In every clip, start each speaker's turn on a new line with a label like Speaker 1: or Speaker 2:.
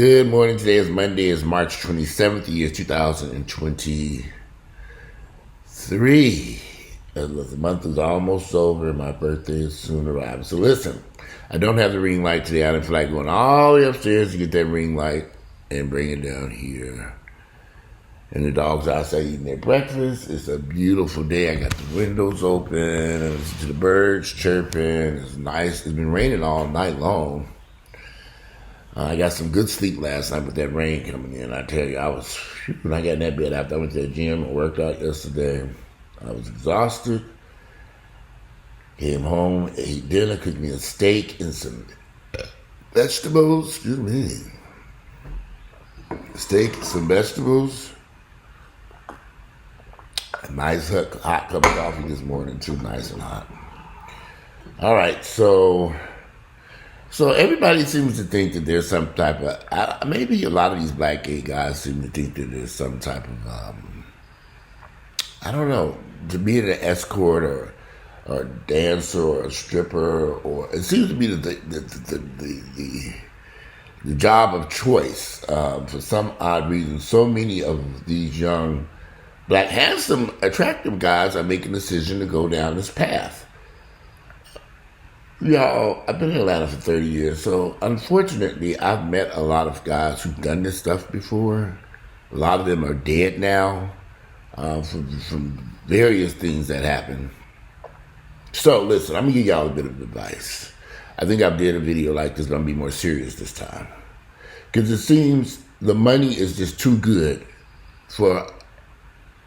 Speaker 1: Good morning. Today is Monday. It's March 27th, the year 2023. The month is almost over and my birthday is soon arriving. So listen, I don't have the ring light today. I didn't feel like going all the way upstairs to get that ring light and bring it down here. And the dog's outside eating their breakfast. It's a beautiful day. I got the windows open. I listen to the birds chirping. It's nice. It's been raining all night long. I got some good sleep last night with that rain coming in. I tell you, when I got in that bed after I went to the gym and worked out yesterday, I was exhausted. Came home, ate dinner, cooked me a steak and some vegetables. Excuse me. Steak, some vegetables. A nice hot cup of coffee this morning, too, nice and hot. All right, so everybody seems to think that there's some type of, maybe a lot of these black gay guys seem to think that there's some type of, I don't know, to be an escort or a dancer or a stripper, or it seems to be the job of choice for some odd reason. So many of these young, black, handsome, attractive guys are making a decision to go down this path. Y'all, I've been in Atlanta for 30 years, so unfortunately, I've met a lot of guys who've done this stuff before. A lot of them are dead now from various things that happened. So, listen, I'm going to give y'all a bit of advice. I think I've did a video like this, but I'm going to be more serious this time. Because it seems the money is just too good for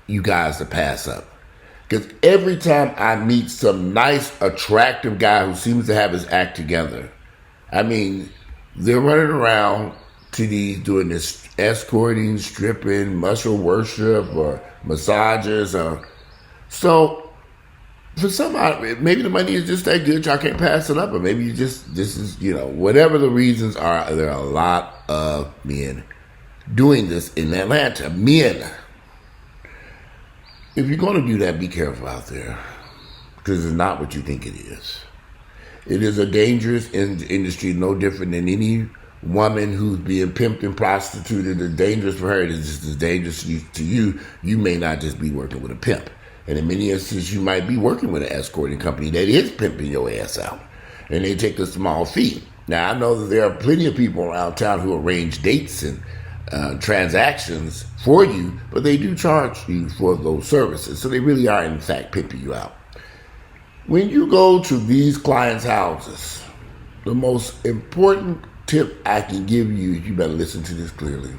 Speaker 1: you guys to pass up. Because every time I meet some nice, attractive guy who seems to have his act together, I mean, they're running around to these, doing this escorting, stripping, muscle worship, or massages. So, for some, maybe the money is just that good, y'all can't pass it up, or maybe this is, whatever the reasons are, there are a lot of men doing this in Atlanta. Men. If you're going to do that, be careful out there, because it's not what you think it is. It is a dangerous industry, no different than any woman who's being pimped and prostituted. It's dangerous for her. It is just as dangerous to you. You may not just be working with a pimp. And in many instances, you might be working with an escorting company that is pimping your ass out, and they take a small fee. Now, I know that there are plenty of people around town who arrange dates and transactions for you, but they do charge you for those services. So they really are, in fact, pimping you out. When you go to these clients' houses, the most important tip I can give you better listen to this clearly.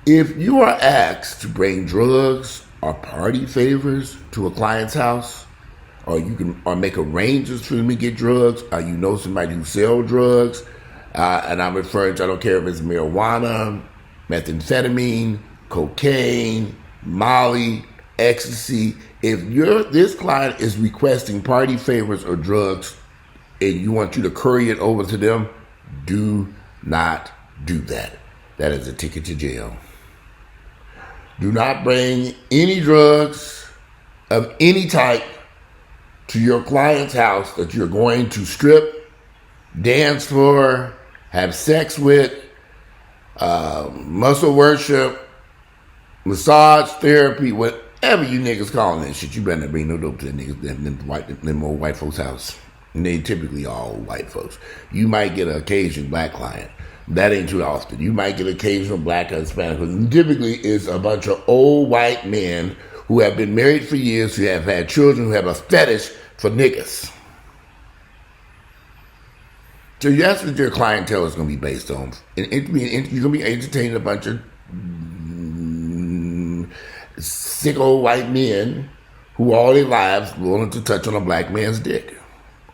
Speaker 1: If you are asked to bring drugs or party favors to a client's house, or make arrangements for them to get drugs, or you know somebody who sells drugs, and I'm referring to, I don't care if it's marijuana, methamphetamine, cocaine, Molly, ecstasy. If this client is requesting party favors or drugs and you want you to curry it over to them, do not do that. That is a ticket to jail. Do not bring any drugs of any type to your client's house that you're going to strip, dance for, have sex with, muscle worship, massage therapy, whatever you niggas calling that shit. You better not bring no dope to them old white folks' house. And they typically all white folks. You might get an occasional black client. That ain't too often. You might get occasional black or Hispanic. Typically, it's a bunch of old white men who have been married for years, who have had children, who have a fetish for niggas. So that's what your clientele is going to be based on. And you're going to be entertaining a bunch of sick old white men who all their lives wanted to touch on a black man's dick,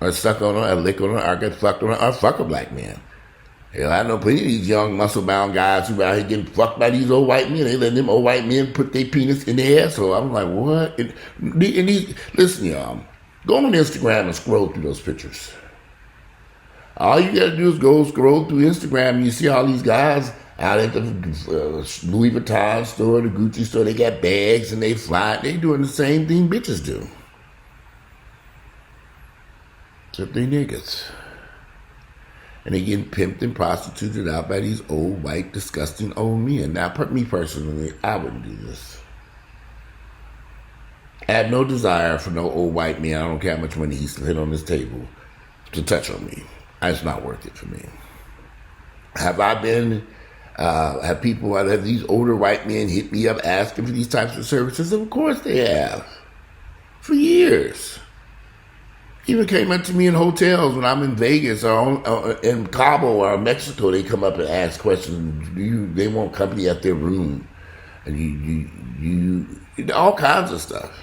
Speaker 1: or suck on a lick on or get fucked on or fuck a black man. Hell, I know plenty of these young muscle-bound guys who out here getting fucked by these old white men. They let them old white men put their penis in their asshole. I'm like, what? Listen, y'all. Go on Instagram and scroll through those pictures. All you gotta do is go scroll through Instagram and you see all these guys out at the Louis Vuitton store, the Gucci store. They got bags and they fly. They doing the same thing bitches do. Except they niggas. And they getting pimped and prostituted out by these old, white, disgusting old men. Now, me personally, I wouldn't do this. I have no desire for no old white man. I don't care how much money he's hit on this table to touch on me. It's not worth it for me. Have I been, have people, have these older white men hit me up asking for these types of services? Of course they have. For years. Even came up to me in hotels when I'm in Vegas or in Cabo or Mexico. They come up and ask questions. They want company at their room. And you all kinds of stuff.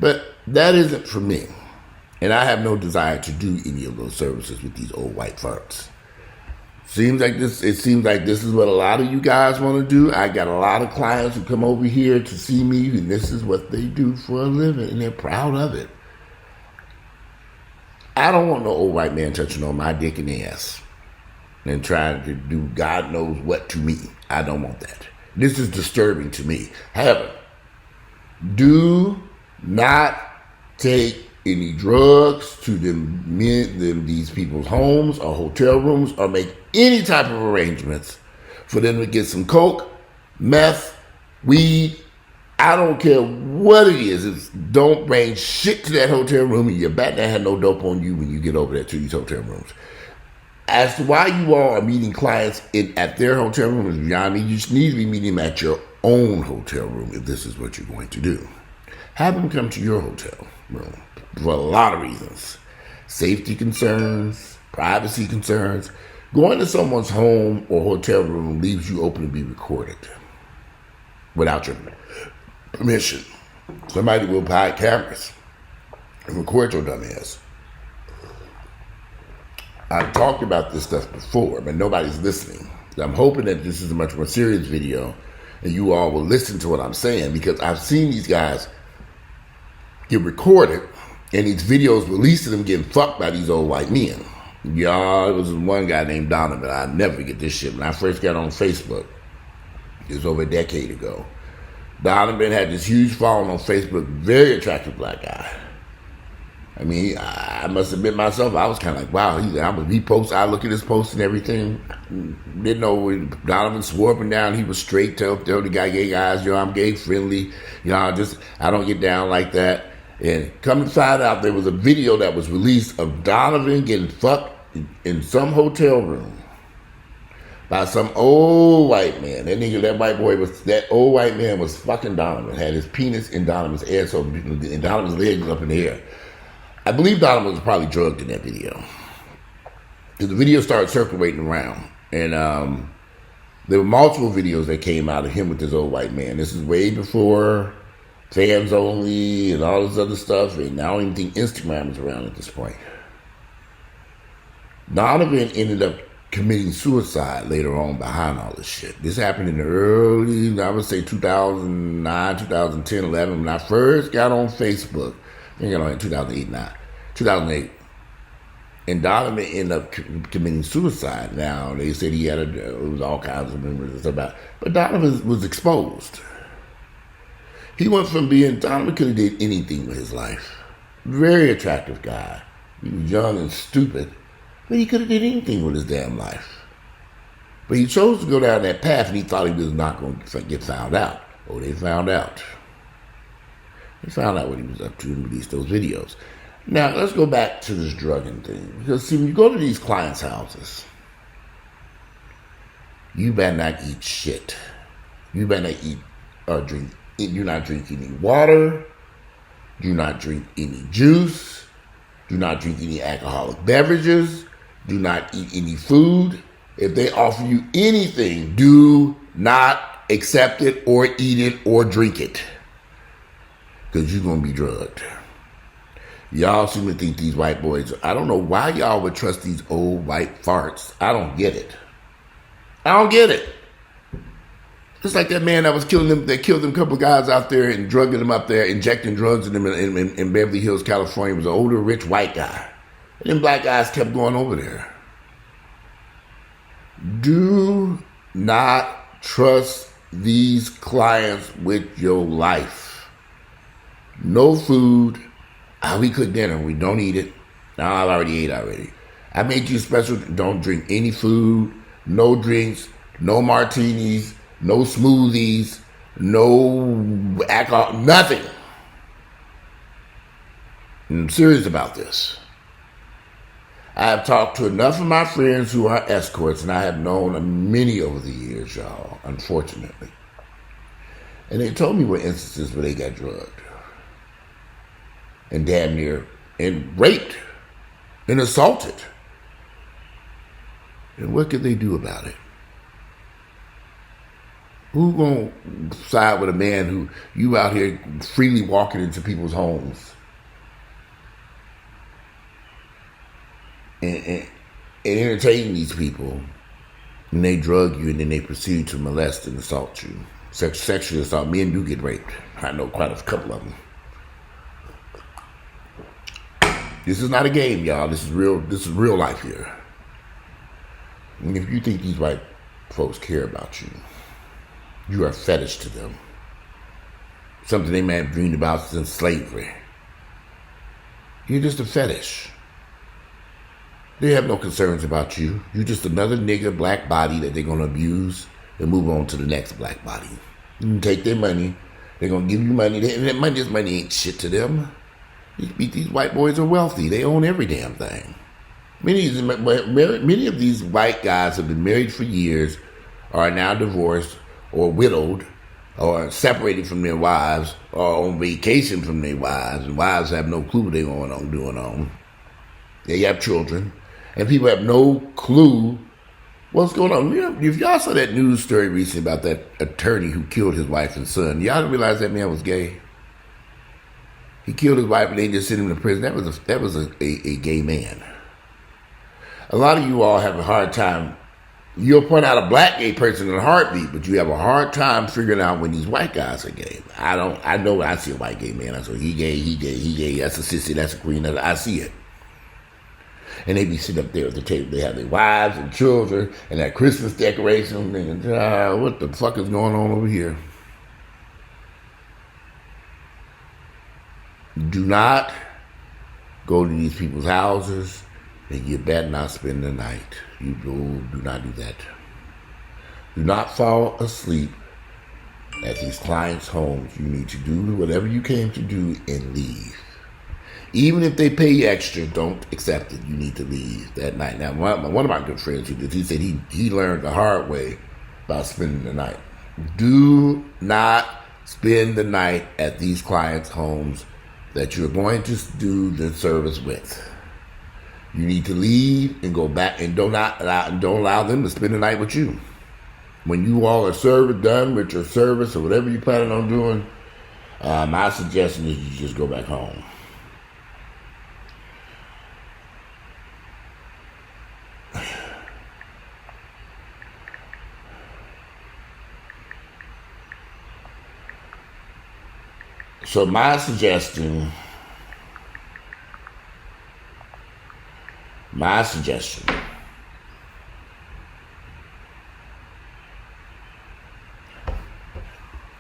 Speaker 1: But that isn't for me. And I have no desire to do any of those services with these old white farts. It seems like this is what a lot of you guys want to do. I got a lot of clients who come over here to see me, and this is what they do for a living, and they're proud of it. I don't want no old white man touching on my dick and ass and trying to do God knows what to me. I don't want that. This is disturbing to me. However, do not take any drugs to these people's homes or hotel rooms, or make any type of arrangements for them to get some coke, meth, weed. I don't care what it is. Don't bring shit to that hotel room, and you better not have no dope on you when you get over there to these hotel rooms. As to why you all are meeting clients at their hotel room is beyond me. You just need to be meeting them at your own hotel room if this is what you're going to do. Have them come to your hotel room for a lot of reasons. Safety concerns, privacy concerns. Going to someone's home or hotel room leaves you open to be recorded without your permission. Somebody will buy cameras and record your dumb ass. I've talked about this stuff before, but nobody's listening. I'm hoping that this is a much more serious video and you all will listen to what I'm saying, because I've seen these guys get recorded and these videos released of them getting fucked by these old white men. Y'all, it was one guy named Donovan. I'll never forget this shit. When I first got on Facebook, it was over a decade ago. Donovan had this huge following on Facebook, very attractive black guy. I mean, I must admit myself, I was kind of like, wow, he posts, I look at his posts and everything. Didn't know when Donovan swore up and down he was straight, tell the guy gay guys, I'm gay friendly, I don't get down like that. And come to find out, there was a video that was released of Donovan getting fucked in some hotel room by some old white man. That old white man was fucking Donovan, had his penis in Donovan's ass, and Donovan's leg was up in the air. I believe Donovan was probably drugged in that video, because the video started circulating around, and there were multiple videos that came out of him with this old white man. This is way before Fans Only and all this other stuff, and I don't even think Instagram was around at this point. Donovan ended up committing suicide later on behind all this shit. This happened in the early, I would say 2009, 2010, 11, when I first got on Facebook. I think I got on in 2008. And Donovan ended up committing suicide. Now, they said he had it was all kinds of rumors and stuff about it. But Donovan was exposed. He went from Donovan could have did anything with his life. Very attractive guy. He was young and stupid. But he could have did anything with his damn life. But he chose to go down that path, and he thought he was not going to get found out. Oh, they found out. They found out what he was up to and released those videos. Now, let's go back to this drugging thing. Because, see, when you go to these clients' houses, you better not eat shit. You better not eat or drink. Do not drink any water. Do not drink any juice. Do not drink any alcoholic beverages. Do not eat any food. If they offer you anything, do not accept it or eat it or drink it, because you're going to be drugged. Y'all seem to think these white boys, I don't know why y'all would trust these old white farts. I don't get it. Just like that man that was killing them, that killed them couple guys out there and drugging them up there, injecting drugs in them in Beverly Hills, California. It was an older, rich white guy. And them black guys kept going over there. Do not trust these clients with your life. No food. We cook dinner. We don't eat it. Now, I've already ate already. I made you special. Don't drink any food, no drinks, no martinis, no smoothies, no alcohol, nothing. I'm serious about this. I have talked to enough of my friends who are escorts, and I have known many over the years, y'all, unfortunately. And they told me what instances where they got drugged and damn near and raped and assaulted. And what could they do about it? Who gonna side with a man who you out here freely walking into people's homes and entertain these people, and they drug you and then they proceed to molest and assault you? Sexual assault. Men do get raped. I know quite a couple of them. This is not a game, y'all. This is real. This is real life here. And if you think these white folks care about you, you are a fetish to them. Something they may have dreamed about since slavery. You're just a fetish. They have no concerns about you. You're just another nigger black body that they're going to abuse and move on to the next black body. You can take their money. They're going to give you money. This money ain't shit to them. These white boys are wealthy. They own every damn thing. Many of these white guys have been married for years, are now divorced or widowed or separated from their wives or on vacation from their wives, and wives have no clue what they're doing on. They have children, and people have no clue what's going on. You know, if y'all saw that news story recently about that attorney who killed his wife and son, y'all didn't realize that man was gay. He killed his wife and they just sent him to prison. That was a gay man. A lot of you all have a hard time. You'll point out a black gay person in a heartbeat, but you have a hard time figuring out when these white guys are gay. I know when I see a white gay man, I say, he gay, that's a sissy, that's a queen, I see it. And they be sitting up there at the table. They have their wives and children and that Christmas decoration. And what the fuck is going on over here? Do not go to these people's houses, and you better not spend the night. You do not do that. Do not fall asleep at these clients' homes. You need to do whatever you came to do and leave. Even if they pay you extra, don't accept it. You need to leave that night. Now, one of my good friends who did, he said he learned the hard way about spending the night. Do not spend the night at these clients' homes that you're going to do the service with. You need to leave and go back, and don't allow them to spend the night with you. When you all are done with your service or whatever you're planning on doing, my suggestion is you just go back home. So my suggestion,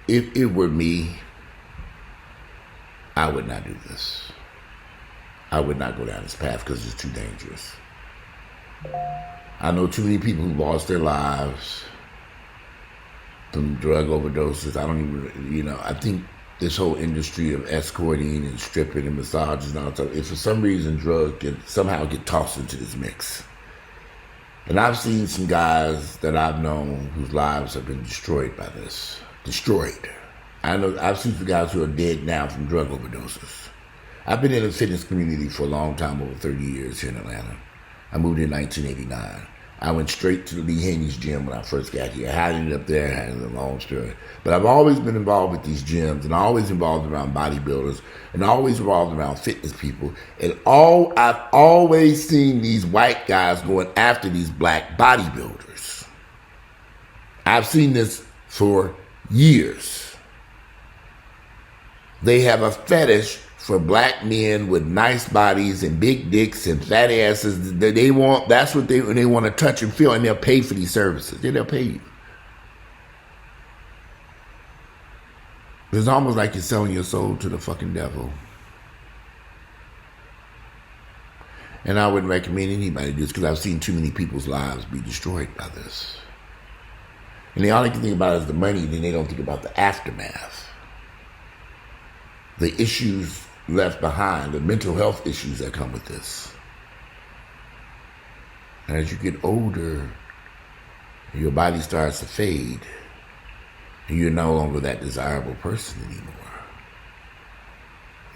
Speaker 1: if it were me, I would not do this. I would not go down this path because it's too dangerous. I know too many people who lost their lives from drug overdoses. I don't even, I think this whole industry of escorting and stripping and massages and all that, if for some reason drugs can somehow get tossed into this mix. And I've seen some guys that I've known whose lives have been destroyed by this. Destroyed. I've seen some guys who are dead now from drug overdoses. I've been in the fitness community for a long time, over 30 years here in Atlanta. I moved in 1989. I went straight to the Lee Haney's gym when I first got here. I ended up there, had a long story. But I've always been involved with these gyms, and always involved around bodybuilders, and always involved around fitness people. And I've always seen these white guys going after these black bodybuilders. I've seen this for years. They have a fetish for black men with nice bodies and big dicks and fat asses. That's what they want to touch and feel, and they'll pay for these services. They'll pay you. It's almost like you're selling your soul to the fucking devil. And I wouldn't recommend anybody do this because I've seen too many people's lives be destroyed by this. And they only can think about is the money, then they don't think about the aftermath. The issues left behind, the mental health issues that come with this. And as you get older, your body starts to fade, and you're no longer that desirable person anymore.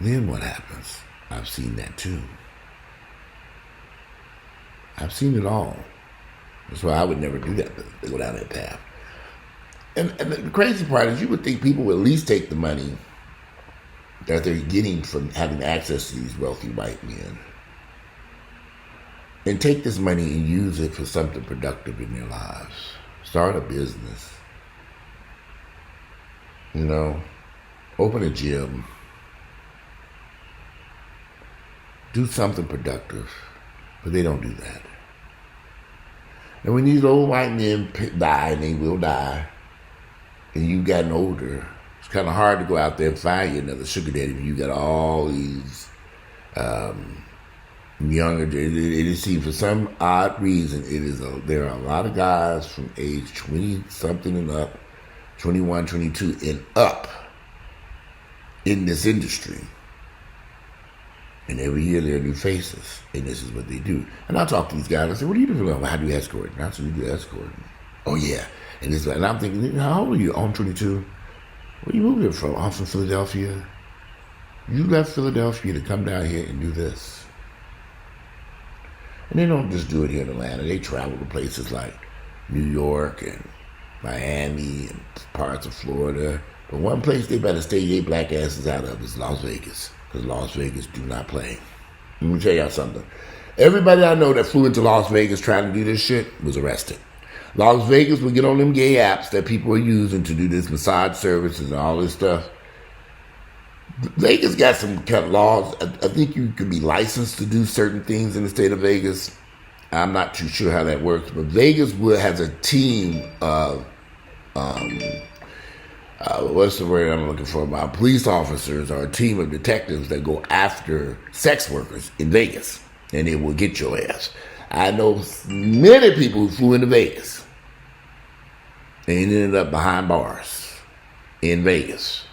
Speaker 1: Then what happens? I've seen that too. I've seen it all. That's why I would never do that, go down that path. And the crazy part is you would think people would at least take the money that they're getting from having access to these wealthy white men and take this money and use it for something productive in their lives. Start a business. You know, open a gym. Do something productive. But they don't do that. And when these old white men die, and they will die, and you've gotten older, it's kind of hard to go out there and find you another sugar daddy when you got all these younger. It is seen for some odd reason. There are a lot of guys from age 20 something and up, 21, 22 and up in this industry. And every year there are new faces, and this is what they do. And I talk to these guys. I say, "What do you do? How do you escort?" And I said, "We do escorting." "Oh yeah." And I'm thinking, "How old are you?" "I'm 22. Where you moved here from?" "I'm from Philadelphia." "You left Philadelphia to come down here and do this." And they don't just do it here in Atlanta. They travel to places like New York and Miami and parts of Florida. But one place they better stay their black asses out of is Las Vegas. Because Las Vegas do not play. Let me tell y'all something. Everybody I know that flew into Las Vegas trying to do this shit was arrested. Las Vegas will get on them gay apps that people are using to do this massage services and all this stuff. Vegas got some kind of laws. I think you can be licensed to do certain things in the state of Vegas. I'm not too sure how that works, but Vegas has a team of what's the word I'm looking for? My police officers are a team of detectives that go after sex workers in Vegas, and they will get your ass. I know many people who flew into Vegas and ended up behind bars in Vegas.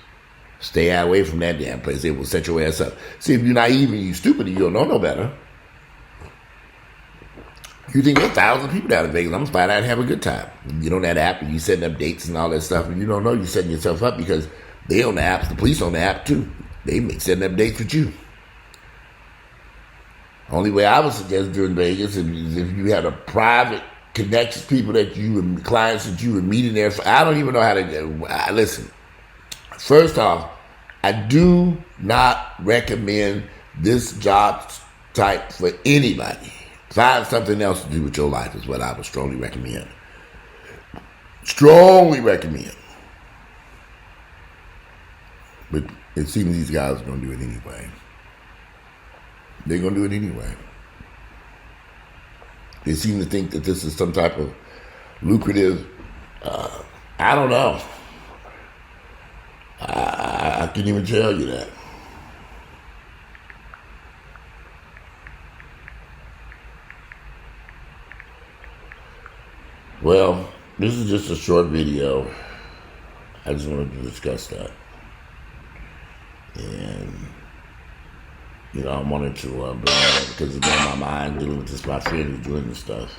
Speaker 1: Stay away from that damn place. They will set your ass up. See, if you're naive and you stupid and you don't know no better, you think there's thousands of people down in Vegas. I'm going to fly out and have a good time. You get on that app and you setting up dates and all that stuff, and you don't know you're setting yourself up because they on the apps, the police on the app too. They setting up dates with you. Only way I would suggest doing Vegas is if you had a private connections, people that you and clients that you would meet in there. I don't even know how to listen. First off, I do not recommend this job type for anybody. Find something else to do with your life is what I would strongly recommend. Strongly recommend. But it seems these guys are going to do it anyway. They're going to do it anyway. They seem to think that this is some type of lucrative, I don't know. I can't even tell you that. Well, this is just a short video. I just wanted to discuss that. And, you know, I wanted to bring that up because it's on my mind dealing with this, my friend who's doing this stuff.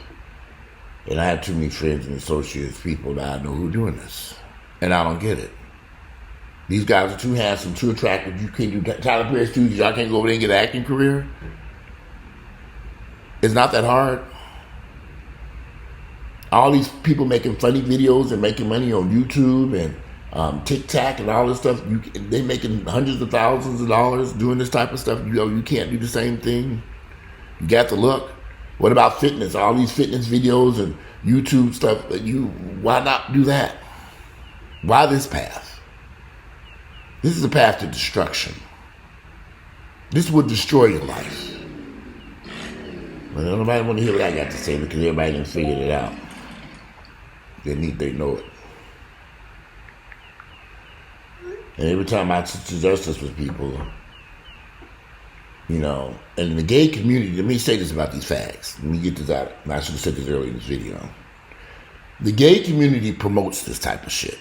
Speaker 1: And I have too many friends and associates, people that I know who are doing this. And I don't get it. These guys are too handsome, too attractive. You can't do Tyler Perry Studios. Y'all can't go over there and get an acting career. It's not that hard. All these people making funny videos and making money on YouTube and TikTok and all this stuff, they making hundreds of thousands of dollars doing this type of stuff. You can't do the same thing. You got the look. What about fitness? All these fitness videos and YouTube stuff. Why not do that? Why this path? This is a path to destruction. This would destroy your life. But nobody want to hear what I got to say because everybody done figured it out. They know it. And every time I suggest this with people, And in the gay community, let me say this about these fags. Let me get this out. And I should have said this earlier in this video. The gay community promotes this type of shit.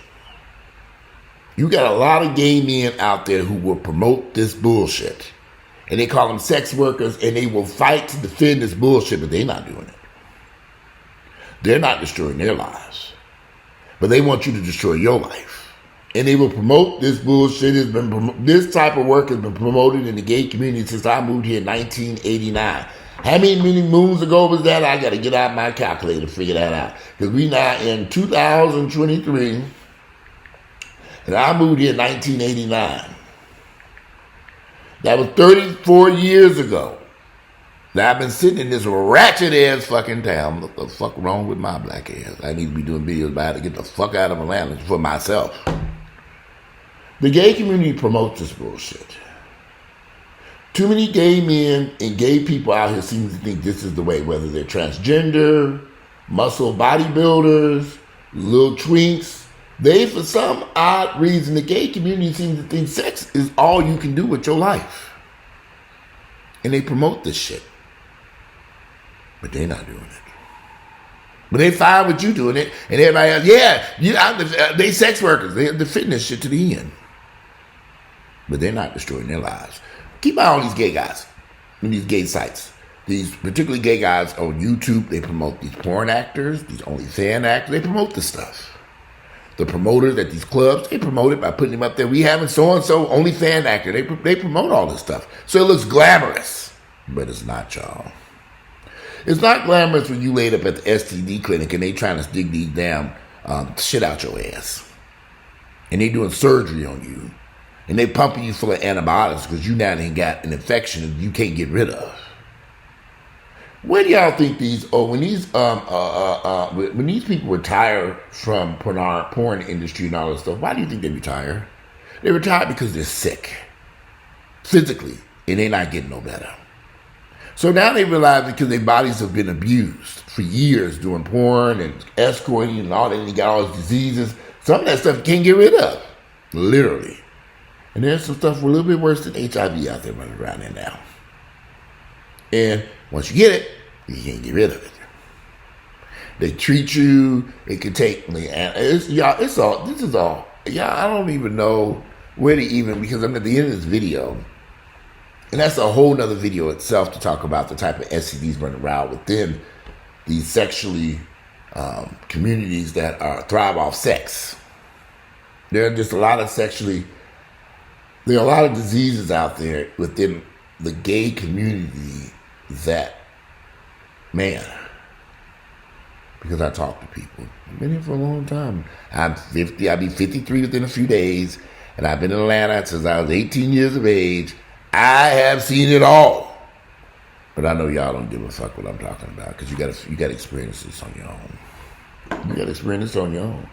Speaker 1: You got a lot of gay men out there who will promote this bullshit. And they call them sex workers, and they will fight to defend this bullshit, but they're not doing it. They're not destroying their lives. But they want you to destroy your life. And they will promote this bullshit. This type of work has been promoted in the gay community since I moved here in 1989. How many moons ago was that? I got to get out my calculator to figure that out. Because we now in 2023, and I moved here in 1989. That was 34 years ago. Now I've been sitting in this ratchet ass fucking town. What the fuck wrong with my black ass? I need to be doing videos about it to get the fuck out of Atlanta for myself. The gay community promotes this bullshit. Too many gay men and gay people out here seem to think this is the way, whether they're transgender, muscle bodybuilders, little twinks. They, for some odd reason, the gay community seems to think sex is all you can do with your life. And they promote this shit. But they're not doing it. But they fine with you doing it. And everybody else, they sex workers. They're defending this shit to the end. But they're not destroying their lives. Keep an eye on these gay guys and these gay sites. These particularly gay guys on YouTube, they promote these porn actors, these OnlyFans actors. They promote this stuff. The promoters at these clubs, they promote it by putting them up there. We having so-and-so OnlyFans actor. They promote all this stuff. So it looks glamorous. But it's not, y'all. It's not glamorous when you laid up at the STD clinic and they trying to dig these damn shit out your ass. And they doing surgery on you. And they pumping you full of antibiotics because you now ain't got an infection that you can't get rid of. Where do y'all think when these people retire from porn industry and all this stuff, why do you think they retire? They retire because they're sick. Physically. And they're not getting no better. So now they realize because their bodies have been abused for years doing porn and escorting and all that, and they got all these diseases. Some of that stuff you can't get rid of. Literally. And there's some stuff a little bit worse than HIV out there running around there now. And once you get it, you can't get rid of it. They treat you. It can take. I don't even know where to even, because I'm at the end of this video, and that's a whole nother video itself to talk about the type of STDs running around within these sexually communities that thrive off sex. There are just a lot of there are a lot of diseases out there within the gay community that, man, because I talk to people. I've been here for a long time. I'm 50, I'll be 53 within a few days, and I've been in Atlanta since I was 18 years of age. I have seen it all. But I know y'all don't give a fuck what I'm talking about, because you got to experience this on your own. You got to experience this on your own.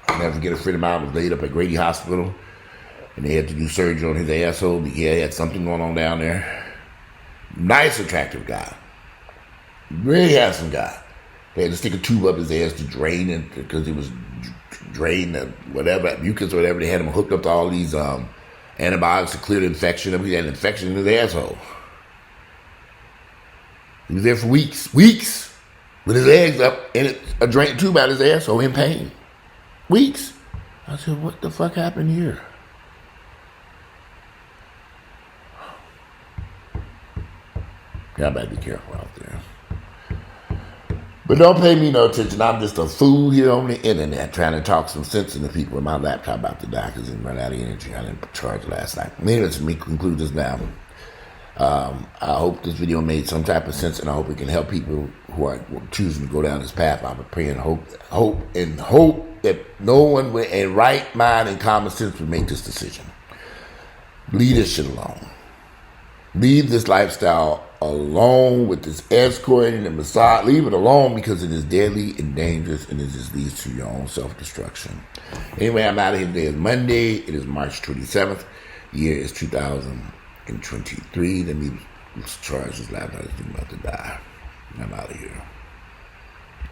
Speaker 1: I'll never forget, a friend of mine was laid up at Grady Hospital, and they had to do surgery on his asshole because he had something going on down there. Nice, attractive guy. Really handsome guy. They had to stick a tube up his ass to drain it because it was drained, whatever, mucus or whatever. They had him hooked up to all these antibiotics to clear the infection. He had an infection in his asshole. He was there for weeks with his legs up and a drain tube out his asshole in pain. Weeks. I said, what the fuck happened here? Y'all better be careful out there. But don't pay me no attention. I'm just a fool here on the internet trying to talk some sense into people with my laptop about to die because it run out of energy. I didn't charge last night. Anyways, let me conclude this now. I hope this video made some type of sense, and I hope it can help people who are choosing to go down this path. I'm praying, hope that no one with a right mind and common sense would make this decision. Leave this shit alone. Leave this lifestyle alone with this escorting and massage. Leave it alone because it is deadly and dangerous, and it just leads to your own self-destruction. Anyway, I'm out of here. Today is Monday. It is March 27th. The year is 2023. Let me charge this laptop. I'm about to die. I'm out of here.